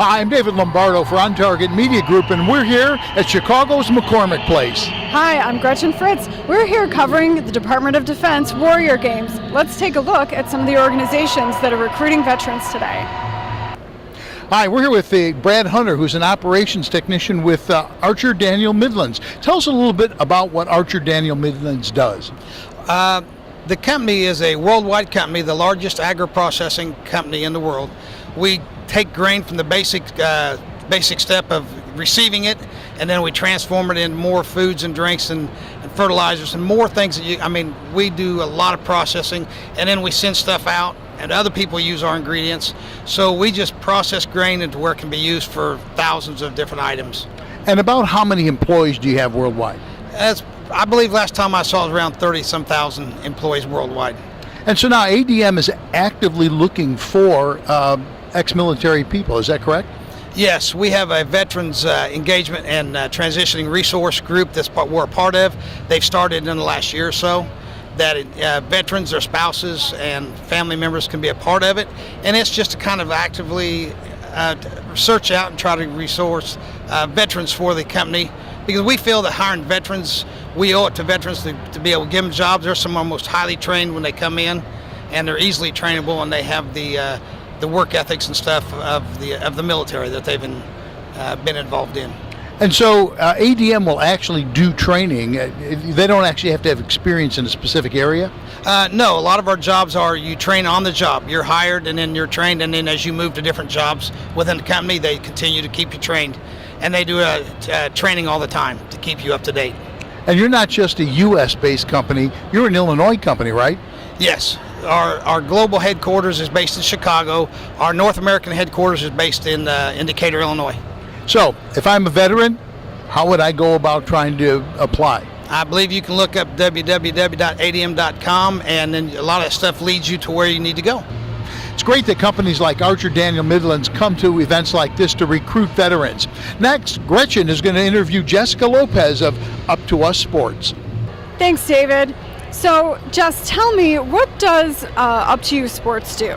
Hi, I'm David Lombardo for On Target Media Group, and we're here at Chicago's McCormick Place. Hi, I'm Gretchen Fritz. We're here covering the Department of Defense Warrior Games. Let's take a look at some of the organizations that are recruiting veterans today. Hi, we're here with Brad Hunter, who's an operations technician with Archer Daniel Midlands. Tell us a little bit about what Archer Daniel Midlands does. The company is a worldwide company, the largest agro-processing company in the world. We take grain from the basic step of receiving it, and then we transform it into more foods and drinks and fertilizers and more things that we do a lot of processing, and then we send stuff out and other people use our ingredients. So we just process grain into where it can be used for thousands of different items. And about how many employees do you have worldwide? I believe last time I saw it was around 30-some thousand employees worldwide. And so now ADM is actively looking for ex-military people, is that correct? Yes, we have a veterans engagement and transitioning resource group that's we're a part of. They've started in the last year or so, that veterans, their spouses, and family members can be a part of it. And it's just to kind of actively search out and try to resource veterans for the company, because we feel that hiring veterans, we owe it to veterans to be able to give them jobs. They're some of our most highly trained when they come in, and they're easily trainable, and they have the work ethics and stuff of the military that they've been involved in. And so ADM will actually do training. They don't actually have to have experience in a specific area? No, a lot of our jobs are you train on the job. You're hired and then you're trained, and then as you move to different jobs within the company, they continue to keep you trained. And they do training all the time to keep you up to date. And you're not just a U.S.-based company, you're an Illinois company, right? Yes. Our global headquarters is based in Chicago. Our North American headquarters is based in Decatur, Illinois. So, if I'm a veteran, how would I go about trying to apply? I believe you can look up www.adm.com, and then a lot of stuff leads you to where you need to go. It's great that companies like Archer Daniel Midlands come to events like this to recruit veterans. Next, Gretchen is going to interview Jessica Lopez of Up to Us Sports. Thanks, David. So, Jess, tell me, what does Up to You Sports do?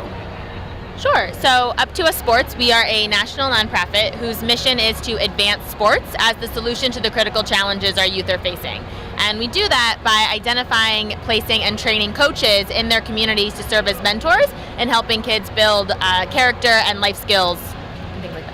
Sure. So Up to Us Sports, we are a national nonprofit whose mission is to advance sports as the solution to the critical challenges our youth are facing. And we do that by identifying, placing, and training coaches in their communities to serve as mentors and helping kids build character and life skills and things like that.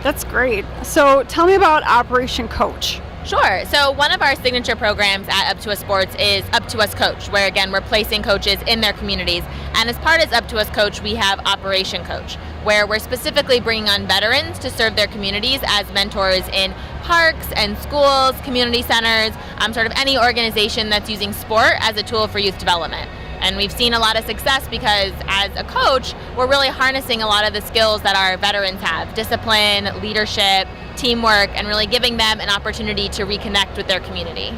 That's great. So tell me about Operation Coach. Sure. So one of our signature programs at Up to Us Sports is Up to Us Coach, where again we're placing coaches in their communities. And as part of Up to Us Coach, we have Operation Coach, where we're specifically bringing on veterans to serve their communities as mentors in parks and schools, community centers, sort of any organization that's using sport as a tool for youth development. And we've seen a lot of success because as a coach, we're really harnessing a lot of the skills that our veterans have: discipline, leadership, teamwork, and really giving them an opportunity to reconnect with their community.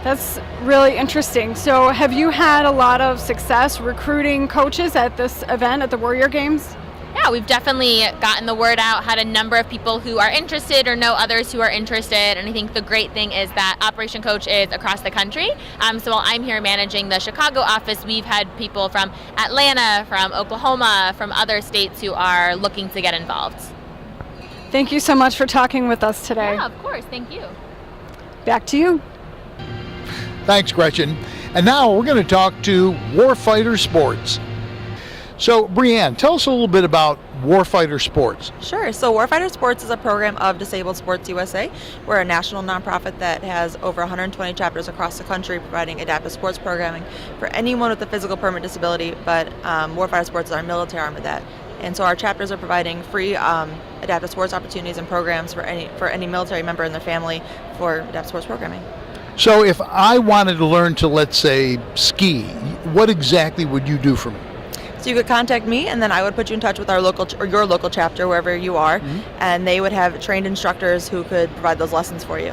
That's really interesting. So have you had a lot of success recruiting coaches at this event at the Warrior Games? Yeah, we've definitely gotten the word out, had a number of people who are interested or know others who are interested, and I think the great thing is that Operation Coach is across the country. So while I'm here managing the Chicago office, we've had people from Atlanta, from Oklahoma, from other states who are looking to get involved. Thank you so much for talking with us today. Yeah, of course. Thank you. Back to you. Thanks, Gretchen. And now we're going to talk to Warfighter Sports. So, Brianne, tell us a little bit about Warfighter Sports. Sure. So Warfighter Sports is a program of Disabled Sports USA. We're a national nonprofit that has over 120 chapters across the country providing adaptive sports programming for anyone with a physical permanent disability, but Warfighter Sports is our military arm of that. And so our chapters are providing free adaptive sports opportunities and programs for any military member and their family for adaptive sports programming. So if I wanted to learn to, let's say, ski, what exactly would you do for me? So you could contact me, and then I would put you in touch with our local or your local chapter, wherever you are, and they would have trained instructors who could provide those lessons for you.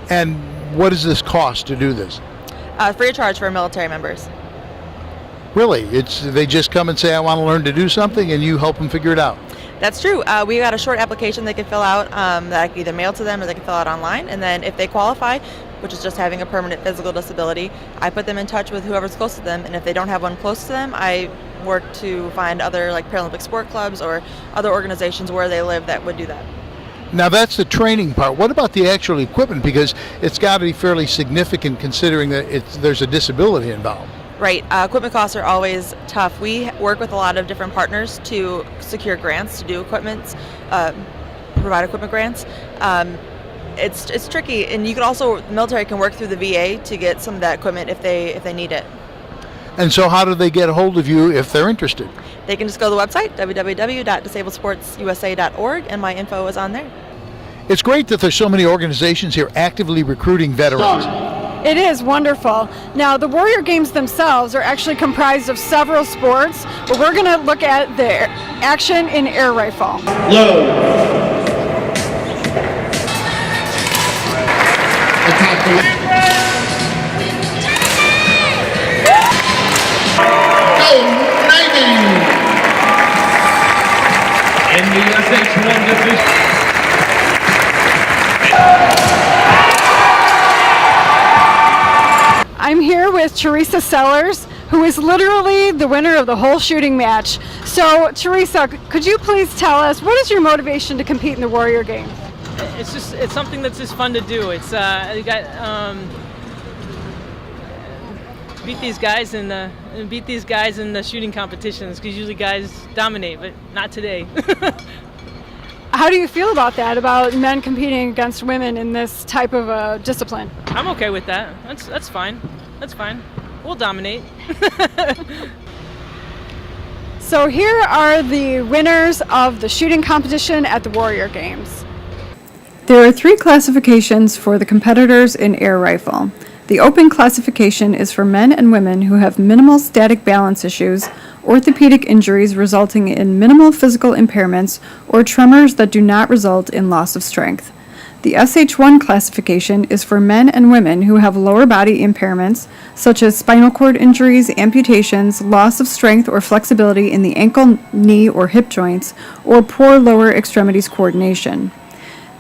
And what does this cost to do this? Free of charge for military members. Really? They just come and say, I want to learn to do something, and you help them figure it out? That's true. We got a short application they can fill out that I can either mail to them or they can fill out online. And then if they qualify, which is just having a permanent physical disability, I put them in touch with whoever's close to them, and if they don't have one close to them, I work to find other like Paralympic sport clubs or other organizations where they live that would do that. Now that's the training part. What about the actual equipment? Because it's got to be fairly significant considering that there's a disability involved. Right. Equipment costs are always tough. We work with a lot of different partners to secure grants to do provide equipment grants. It's tricky, and you can also, the military can work through the VA to get some of that equipment if they need it. And so how do they get a hold of you if they're interested? They can just go to the website, www.disabledsportsusa.org, and my info is on there. It's great that there's so many organizations here actively recruiting veterans. It is wonderful. Now, the Warrior Games themselves are actually comprised of several sports, but we're going to look at the action in air rifle. Low. Attack the Go Navy! In the SH1 division. I'm here with Teresa Sellers, who is literally the winner of the whole shooting match. So, Teresa, could you please tell us, what is your motivation to compete in the Warrior Games? It's something that's just fun to do. It's you got beat these guys in the shooting competitions, because usually guys dominate, but not today. How do you feel about that, about men competing against women in this type of discipline? I'm okay with that. That's fine. That's fine. We'll dominate. So here are the winners of the shooting competition at the Warrior Games. There are 3 classifications for the competitors in air rifle. The open classification is for men and women who have minimal static balance issues, orthopedic injuries resulting in minimal physical impairments, or tremors that do not result in loss of strength. The SH1 classification is for men and women who have lower body impairments, such as spinal cord injuries, amputations, loss of strength or flexibility in the ankle, knee, or hip joints, or poor lower extremities coordination.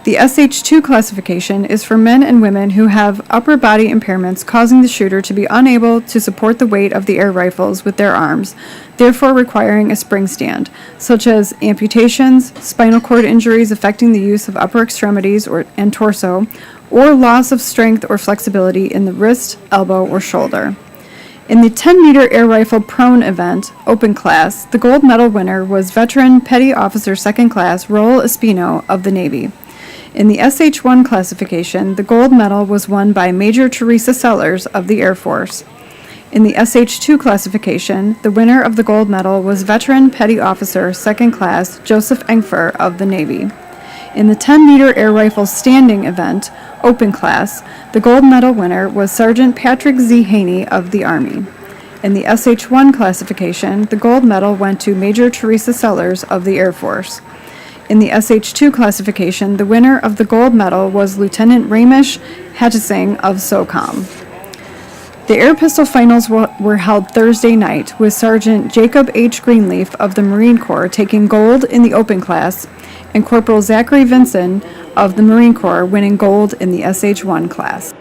The SH2 classification is for men and women who have upper body impairments causing the shooter to be unable to support the weight of the air rifles with their arms, therefore requiring a spring stand, such as amputations, spinal cord injuries affecting the use of upper extremities and torso, or loss of strength or flexibility in the wrist, elbow, or shoulder. In the 10-meter air rifle prone event, open class, the gold medal winner was veteran Petty Officer 2nd Class Raul Espino of the Navy. In the SH1 classification, the gold medal was won by Major Teresa Sellers of the Air Force. In the SH2 classification, the winner of the gold medal was veteran Petty Officer 2nd Class Joseph Engfer of the Navy. In the 10-meter air rifle standing event, open class, the gold medal winner was Sergeant Patrick Z. Haney of the Army. In the SH1 classification, the gold medal went to Major Teresa Sellers of the Air Force. In the SH2 classification, the winner of the gold medal was Lieutenant Ramesh Hattisingh of SOCOM. The air pistol finals were held Thursday night, with Sergeant Jacob H. Greenleaf of the Marine Corps taking gold in the open class, and Corporal Zachary Vinson of the Marine Corps winning gold in the SH1 class.